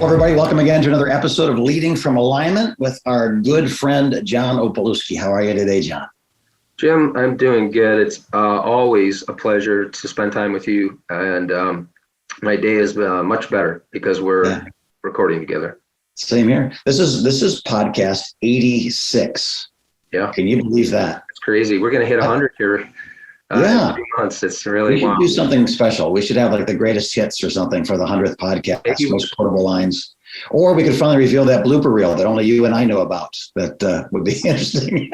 Well, everybody, welcome again to another episode of Leading from Alignment with our good friend, John Opalewski. How are you today, John? Jim, I'm doing good. It's always a pleasure to spend time with you. And my day is much better because we're recording together. Same here. This is podcast 86. Yeah. Can you believe that? It's crazy. We're going to hit 100 here in a few months. It's really We should do something special. We should have like the greatest hits or something for the 100th podcast, most quotable lines. Or we could finally reveal that blooper reel that only you and I know about. That would be interesting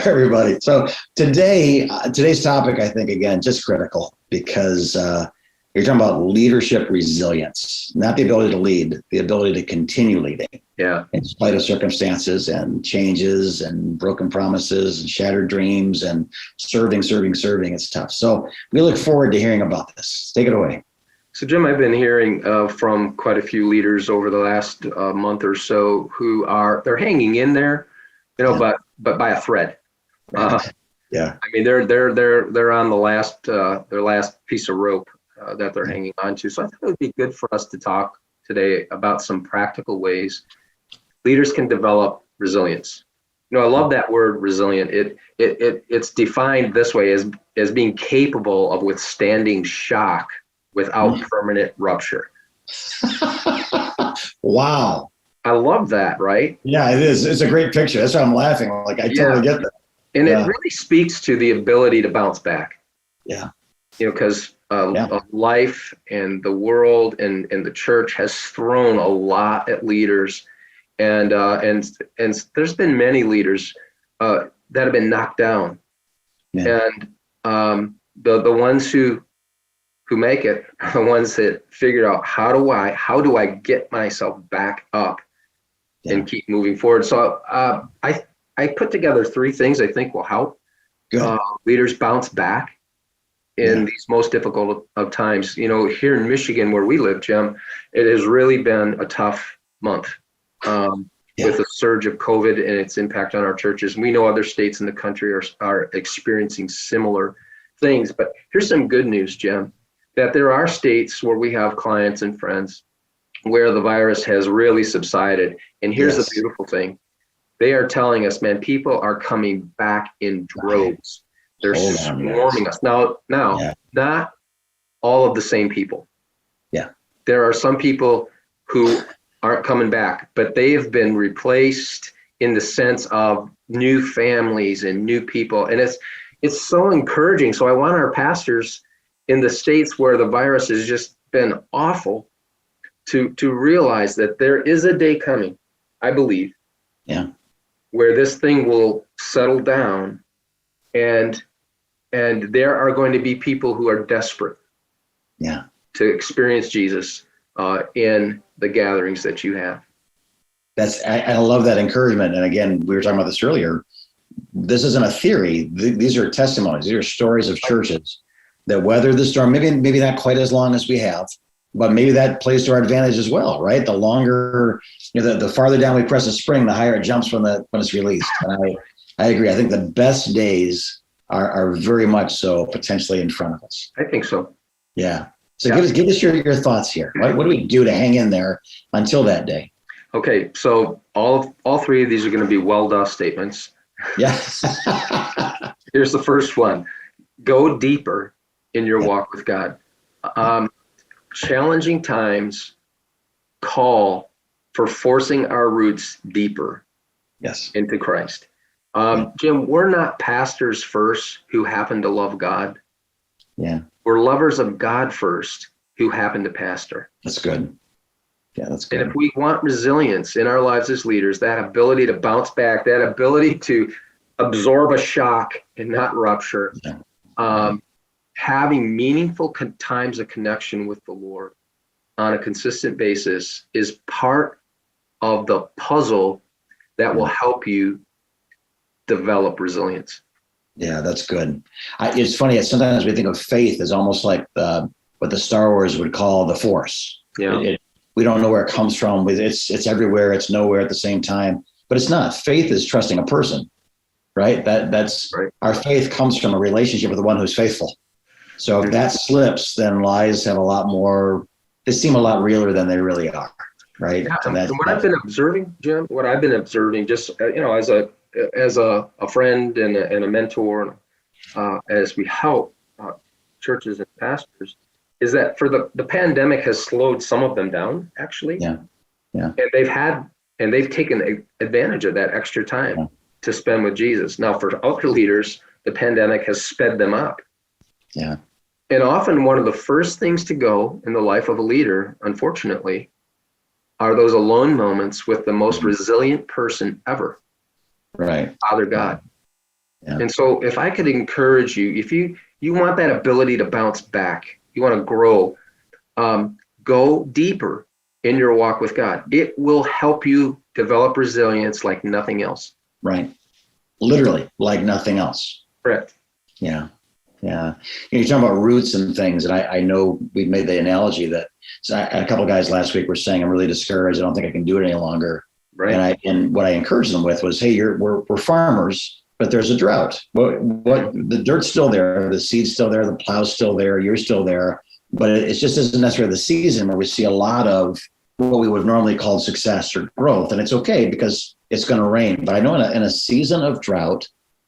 for everybody. So today's topic, I think, again, just critical because you're talking about leadership resilience, not the ability to lead, the ability to continue leading. Yeah. In spite of circumstances and changes and broken promises and shattered dreams and serving. It's tough. So we look forward to hearing about this. Take it away. So, Jim, I've been hearing from quite a few leaders over the last month or so who they're hanging in there, but by a thread. Yeah. I mean, they're on their last piece of rope that they're hanging on to. So I thought it would be good for us to talk today about some practical ways leaders can develop resilience. I love that word resilient. It's defined this way as being capable of withstanding shock without permanent rupture. Wow. I love that, right? Yeah, it is. It's a great picture. That's why I'm laughing. Like, I totally get that. And it really speaks to the ability to bounce back. Yeah. Because life and the world and the church has thrown a lot at leaders. And there's been many leaders that have been knocked down. Yeah. And the ones who make it are the ones that figured out how do I get myself back up and keep moving forward. So I put together 3 things I think will help leaders bounce back in these most difficult of times. Here in Michigan where we live, Jim, it has really been a tough month with the surge of COVID and its impact on our churches. We know other states in the country are experiencing similar things, but here's some good news, Jim, that there are states where we have clients and friends where the virus has really subsided. And here's the beautiful thing. They are telling us, man, people are coming back in droves. They're swarming us. Now, not all of the same people. Yeah. There are some people who aren't coming back, but they have been replaced in the sense of new families and new people. And it's so encouraging. So I want our pastors in the states where the virus has just been awful to realize that there is a day coming, I believe, where this thing will settle down and there are going to be people who are desperate to experience Jesus in the gatherings that you have. I love that encouragement. And again, we were talking about this earlier. This isn't a theory. These are testimonies. These are stories of churches that weather the storm, maybe not quite as long as we have, but maybe that plays to our advantage as well, right? The longer, the farther down we press the spring, the higher it jumps when it's released. And I agree. I think the best days are very much so potentially in front of us. I think so. Yeah. So give us your thoughts here. What do we do to hang in there until that day? Okay. So all 3 of these are going to be well-done statements. Yeah. Here's the first one. Go deeper in your walk with God. Challenging times call for forcing our roots deeper into Christ. Jim, we're not pastors first who happen to love God. Yeah. We're lovers of God first who happen to pastor. That's good. Yeah, that's good. And if we want resilience in our lives as leaders, that ability to bounce back, that ability to absorb a shock and not rupture, having meaningful times of connection with the Lord on a consistent basis is part of the puzzle that will help you develop resilience. Yeah, that's good. It's funny. Sometimes we think of faith as almost like what the Star Wars would call the Force. Yeah. We don't know where it comes from. It's everywhere. It's nowhere at the same time. But it's not. Faith is trusting a person, right? That's right. Our faith comes from a relationship with the one who's faithful. So if that slips, then lies have a lot more. They seem a lot realer than they really are. right? Yeah, And and what I've been observing, Jim, just as a friend and a mentor, as we help churches and pastors, is that for the pandemic has slowed some of them down, actually. yeah, yeah, And they've taken advantage of that extra time yeah, to spend with Jesus. Now, for other leaders, the pandemic has sped them up. yeah, And often one of the first things to go in the life of a leader, unfortunately, are those alone moments with the most resilient person ever, right, Father God. yeah, And so if I could encourage you, if you want that ability to bounce back, you want to grow, go deeper in your walk with God. It will help you develop resilience like nothing else. right. Literally, like nothing else. Correct. Yeah. Yeah. You're talking about roots and things. And I know we made the analogy that a couple of guys last week were saying, I'm really discouraged. I don't think I can do it any longer. Right. And what I encouraged them with was, hey, we're farmers, but there's a drought. What the dirt's still there, the seed's still there, the plow's still there, you're still there. But it just isn't necessarily the season where we see a lot of what we would normally call success or growth. And it's okay because it's going to rain. But I know in a season of drought,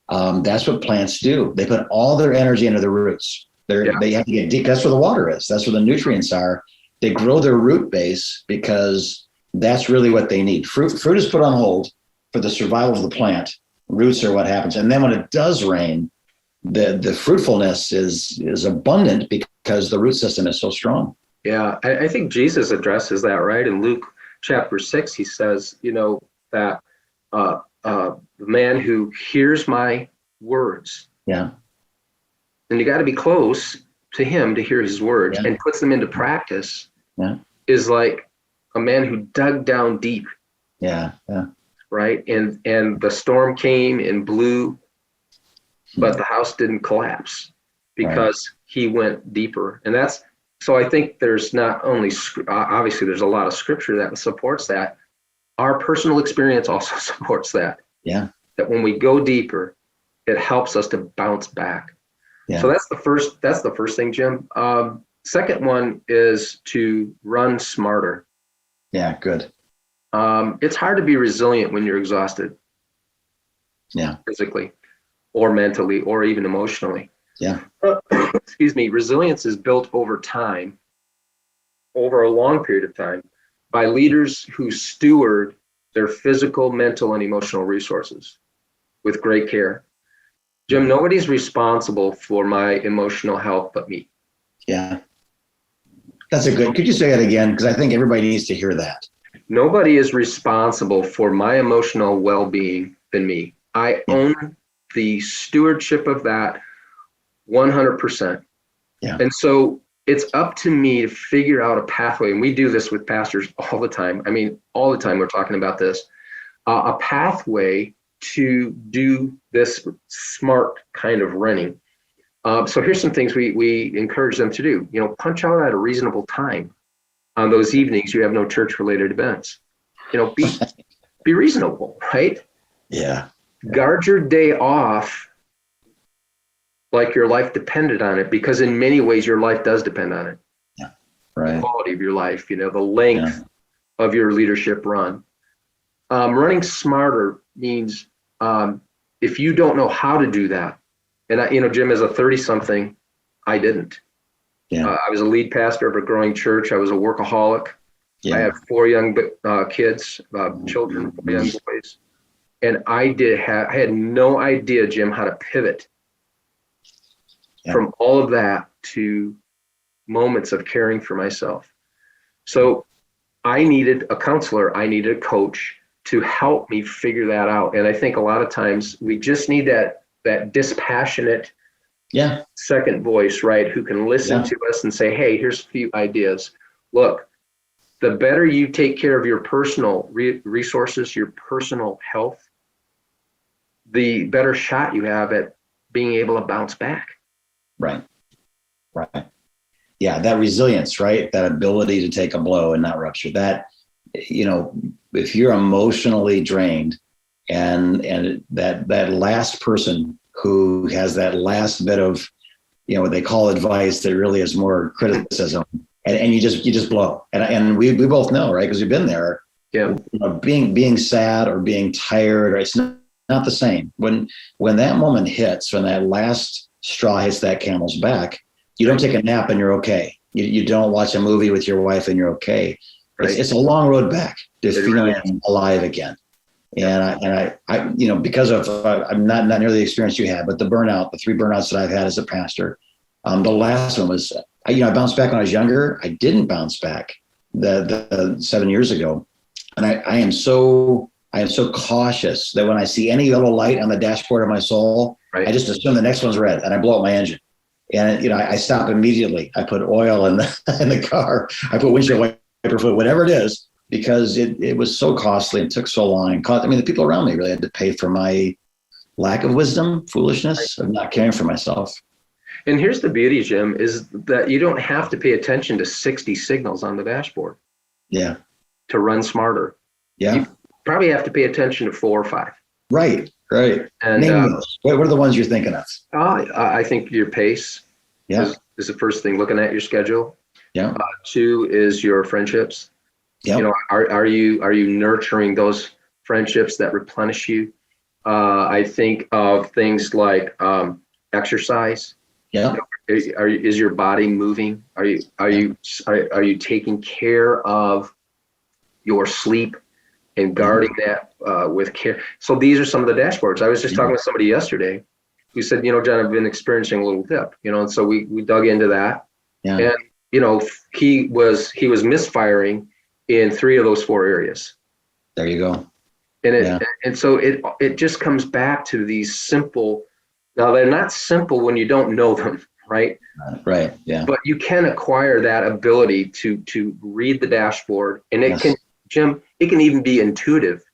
that's what plants do. They put all their energy into the roots. They have to get deep. That's where the water is. That's where the nutrients are. They grow their root base because that's really what they need. Fruit is put on hold for the survival of the plant. Roots are what happens. And then when it does rain, the fruitfulness is abundant because the root system is so strong. Yeah, I think Jesus addresses that, right? In Luke chapter 6, he says, that the man who hears my words, Yeah. and you got to be close to him to hear his words, and puts them into practice, is like a man who dug down deep. Yeah. Yeah. Right. And the storm came and blew, but the house didn't collapse because he went deeper. And so I think there's not only, obviously there's a lot of scripture that supports that. Our personal experience also supports that. Yeah. That when we go deeper, it helps us to bounce back. Yeah. So that's the first thing, Jim. Second one is to run smarter. Yeah, good. It's hard to be resilient when you're exhausted. Yeah. Physically or mentally or even emotionally. Yeah. Excuse me. Resilience is built over time, over a long period of time, by leaders who steward their physical, mental, and emotional resources with great care. Jim, nobody's responsible for my emotional health but me. Yeah. That's could you say that again? Because I think everybody needs to hear that. Nobody is responsible for my emotional well-being than me. I own the stewardship of that 100%. Yeah. And so it's up to me to figure out a pathway. And we do this with pastors all the time. I mean, all the time we're talking about this, a pathway to do this smart kind of running. So here's some things we encourage them to do. Punch out at a reasonable time on those evenings you have no church-related events. Be reasonable, right? Yeah. Guard your day off like your life depended on it, because in many ways your life does depend on it. Yeah. Right. The quality of your life, the length of your leadership run. Running smarter means if you don't know how to do that, and Jim, as a 30-something, I didn't. Yeah. I was a lead pastor of a growing church. I was a workaholic. Yeah. I had 4 young kids, children, young boys. And I had no idea, Jim, how to pivot from all of that to moments of caring for myself. So I needed a counselor. I needed a coach to help me figure that out. And I think a lot of times we just need that dispassionate second voice, right? Who can listen to us and say, hey, here's a few ideas. Look, the better you take care of your personal resources, your personal health, the better shot you have at being able to bounce back. Right. Yeah, that resilience, right? That ability to take a blow and not rupture. That, if you're emotionally drained and that last person who has that last bit of, what they call advice that really is more criticism, and you just blow. And we both know, right? Because we've been there. Yeah. Being sad or being tired, or it's not the same. When that moment hits, when that last straw hits that camel's back, you don't take a nap and you're okay. You don't watch a movie with your wife and you're okay. Right. It's a long road back to feeling alive again. And I because of I'm not nearly the experience you had, but the 3 burnouts that I've had as a pastor, the last one was I bounced back when I was younger. I didn't bounce back the 7 years ago, and I am so cautious that when I see any yellow light on the dashboard of my soul, I just assume the next one's red and I blow up my engine. And I stop immediately. I put oil in the car. I put windshield wiper fluid, whatever it is, because it was so costly and took so long. The people around me really had to pay for my lack of wisdom, foolishness of not caring for myself. And here's the beauty, Jim, is that you don't have to pay attention to 60 signals on the dashboard. Yeah. To run smarter. Yeah. You probably have to pay attention to 4 or 5. Right. And name those. What are the ones you're thinking of? I think your pace is the first thing, looking at your schedule. Yeah. 2 is your friendships. Yeah. Are you nurturing those friendships that replenish you? I think of things like exercise. Yeah. Is your body moving? Are you taking care of your sleep and guarding that with care? So these are some of the dashboards. I was just talking with somebody yesterday who said, John, I've been experiencing a little dip, and so we dug into that. Yeah. And he was misfiring in 3 of those 4 areas. There you go. And so it just comes back to these simple. Now they're not simple when you don't know them, right? Right. Yeah. But you can acquire that ability to read the dashboard, and it can, Jim, it can even be intuitive.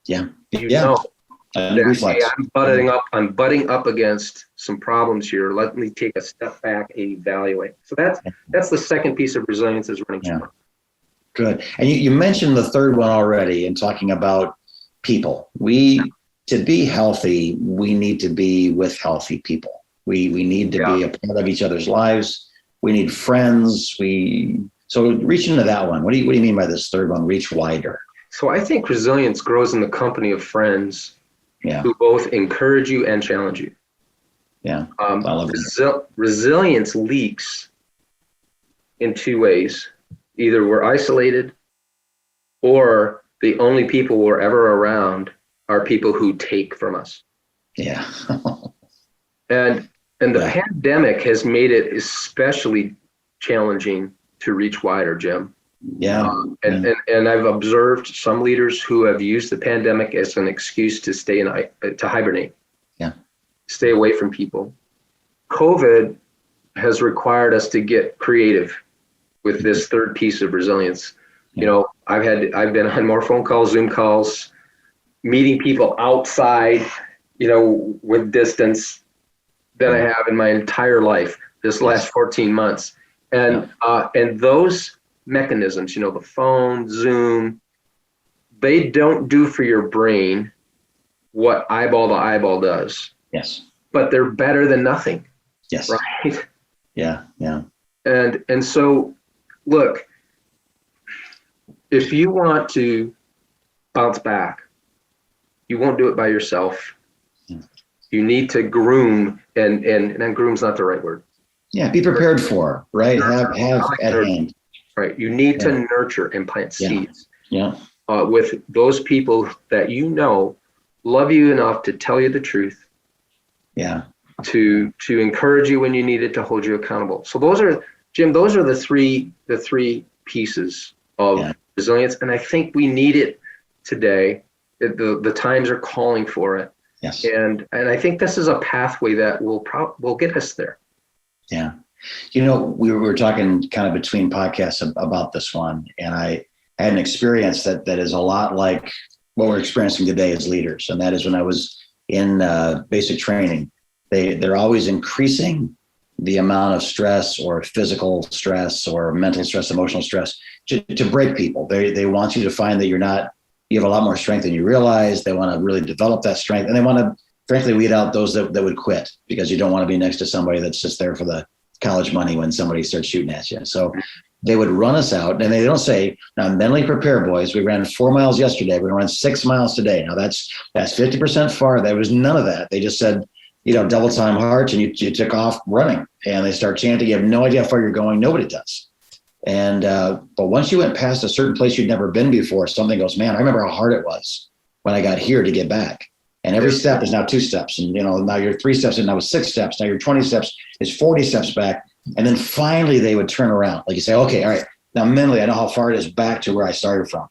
Yeah. I'm butting up against some problems here. Let me take a step back and evaluate. So that's the second piece of resilience, is running smart. Good. And you mentioned the third one already in talking about people. To be healthy, we need to be with healthy people. We need to be a part of each other's lives. We need friends. So reach into that one. What do you mean by this third one? Reach wider. So I think resilience grows in the company of friends who both encourage you and challenge you. Yeah. I love Resilience leaks in 2 ways. Either we're isolated, or the only people we're ever around are people who take from us. Yeah. and the pandemic has made it especially challenging to reach wider, Jim. Yeah. And I've observed some leaders who have used the pandemic as an excuse to to hibernate. Yeah. Stay away from people. COVID has required us to get creative with this third piece of resilience. I've been on more phone calls, Zoom calls, meeting people outside, with distance than I have in my entire life this last 14 months. And those mechanisms, the phone, Zoom, they don't do for your brain what eyeball to eyeball does. Yes. But they're better than nothing. Yes. Right? Yeah. Yeah. And so, look, if you want to bounce back, you won't do it by yourself. Yeah. You need to groom, and groom's not the right word. Yeah, be prepared for, right? Have at hand. Right. You need to nurture and plant seeds. Yeah. With those people that love you enough to tell you the truth. Yeah. To encourage you when you need it, to hold you accountable. So those are the three pieces of resilience, and I think we need it today. The times are calling for it. Yes. And I think this is a pathway that will get us there. Yeah. We were talking kind of between podcasts about this one, and I had an experience that is a lot like what we're experiencing today as leaders. And that is when I was in basic training, they're always increasing the amount of stress or physical stress or mental stress, emotional stress to break people. They want you to find that you have a lot more strength than you realize. They want to really develop that strength, and they want to frankly weed out those that would quit, because you don't want to be next to somebody that's just there for the college money when somebody starts shooting at you. So they would run us out, and they don't say, now mentally prepare, boys. We ran 4 miles yesterday. We're going to run 6 miles today. Now that's 50% far. There was none of that. They just said, double time hearts, and you took off running, and they start chanting. You have no idea how far you're going. Nobody does. And but once you went past a certain place you'd never been before, something goes, man, I remember how hard it was when I got here to get back. And every step is now 2 steps. And, now you're 3 steps and now it's 6 steps. Now you're 20 steps, it's 40 steps back. And then finally they would turn around. Like you say, okay, all right, now mentally I know how far it is back to where I started from.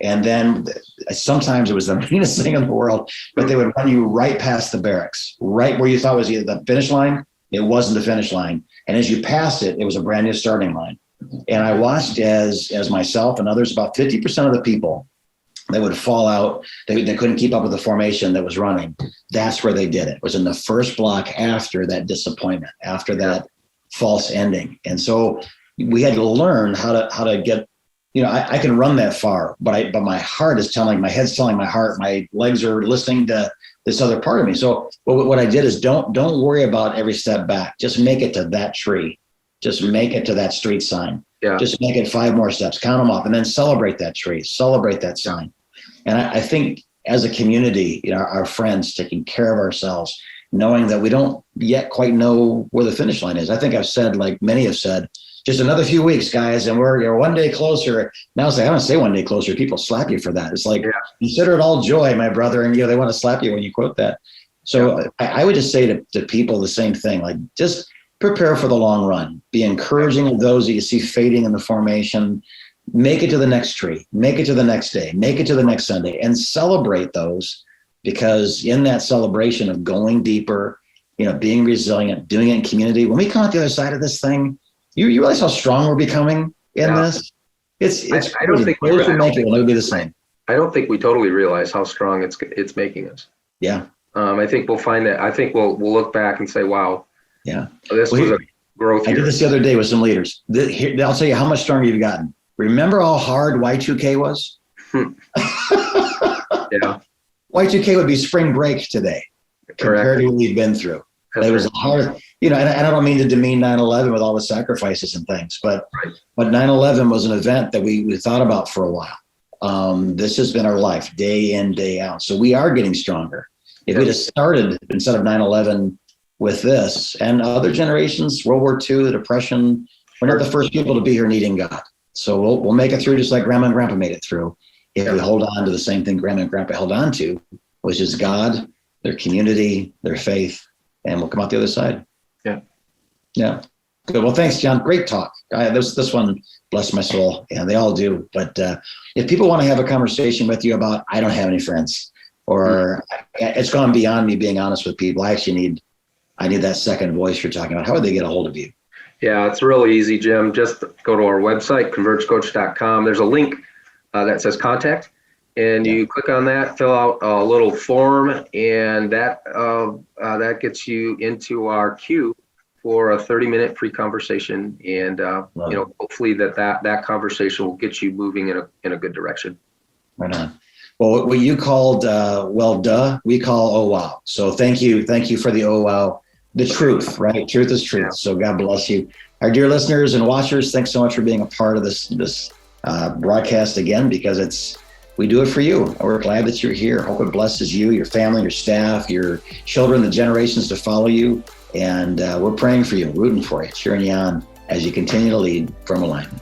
And then sometimes it was the meanest thing in the world, but they would run you right past the barracks, right where you thought was either the finish line. It wasn't the finish line. And as you passed it, it was a brand new starting line. And I watched as myself and others, about 50% of the people that would fall out, they couldn't keep up with the formation that was running. That's where they did it. It was in the first block after that disappointment, after that false ending. And so we had to learn how to get, I can run that far, but my heart is telling, my head's telling my heart, my legs are listening to this other part of me. So what I did is don't worry about every step back. Just make it to that tree. Just make it to that street sign. Yeah. Just make it 5 more steps, count them off, and then celebrate that tree, celebrate that sign. And I think as a community, our friends, taking care of ourselves, knowing that we don't yet quite know where the finish line is. I think I've said, like many have said, just another few weeks, guys, and we're 1 day closer. Now it's like, I don't say 1 day closer. People slap you for that. It's like, consider it all joy, my brother. And they want to slap you when you quote that. So I would just say to people the same thing, like just prepare for the long run. Be encouraging of those that you see fading in the formation. Make it to the next tree, make it to the next day, make it to the next Sunday, and celebrate those, because in that celebration of going deeper, being resilient, doing it in community, when we come out the other side of this thing, you realize how strong we're becoming in this. It's I don't think those who make it will never be the same. I don't think we totally realize how strong it's making us. Yeah. I think we'll find that. I think we'll look back and say, wow. Yeah. This was a growth year. I did this the other day with some leaders. I'll tell you how much stronger you've gotten. Remember how hard Y2K was? Yeah. Y2K would be spring break today. Correct. Compared to what we've been through. It was hard, and I don't mean to demean 9/11 with all the sacrifices and things, but 9/11 was an event that we thought about for a while. This has been our life, day in, day out. So we are getting stronger. If we'd have started instead of 9/11 with this and other generations, World War II, the Depression, we're not the first people to be here needing God. So we'll make it through just like Grandma and Grandpa made it through. If we hold on to the same thing Grandma and Grandpa held on to, which is God, their community, their faith, and we'll come out the other side. Yeah. Good. Well, thanks, John. Great talk. This one blessed my soul, and they all do. But if people want to have a conversation with you about, I don't have any friends, or it's gone beyond me being honest with people, I need that second voice you're talking about. How would they get a hold of you? Yeah, it's really easy, Jim. Just go to our website, convergecoach.com. There's a link that says contact, and you click on that, fill out a little form, and that gets you into our queue for a 30-minute free conversation. And hopefully that conversation will get you moving in a good direction. Right on. Well, what you called we call oh wow. So thank you for the oh wow. The truth, right? Truth is truth. So God bless you. Our dear listeners and watchers, thanks so much for being a part of this broadcast again, because we do it for you. And we're glad that you're here. Hope it blesses you, your family, your staff, your children, the generations to follow you. And we're praying for you, rooting for you, cheering you on as you continue to lead from alignment.